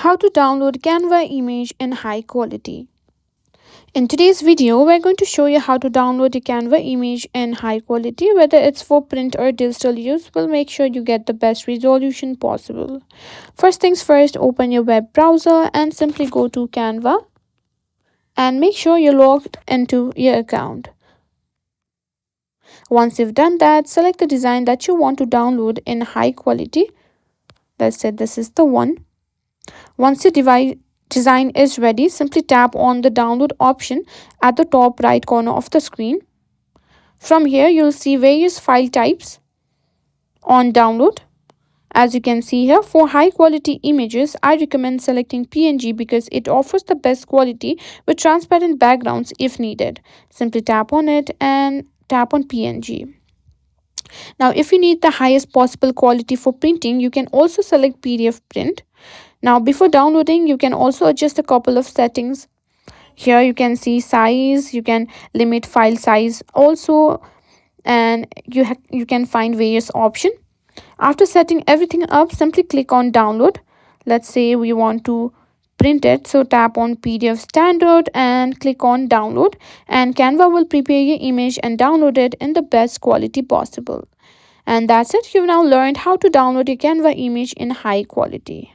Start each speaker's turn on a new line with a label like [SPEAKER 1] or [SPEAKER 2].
[SPEAKER 1] How to download Canva image in high quality. In today's video, we're going to show you how to download a Canva image in high quality, whether it's for print or digital use. We'll make sure you get the best resolution possible. First things first, open your web browser and simply go to Canva and make sure you're logged into your account. Once you've done that, select the design that you want to download in high quality. Let's say this is the one. Once your design is ready, simply tap on the download option at the top right corner of the screen. From here, you'll see various file types on download. As you can see here, for high quality images, I recommend selecting PNG because it offers the best quality with transparent backgrounds if needed. Simply tap on it and tap on PNG. Now, if you need the highest possible quality for printing, you can also select PDF print. Now, before downloading, you can also adjust a couple of settings. Here you can see size, you can limit file size also, and you can find various options. After setting everything up, simply click on download. Let's say we want to print it, so tap on PDF standard and click on download, and Canva will prepare your image and download it in the best quality possible. And that's it. You've now learned how to download your Canva image in high quality.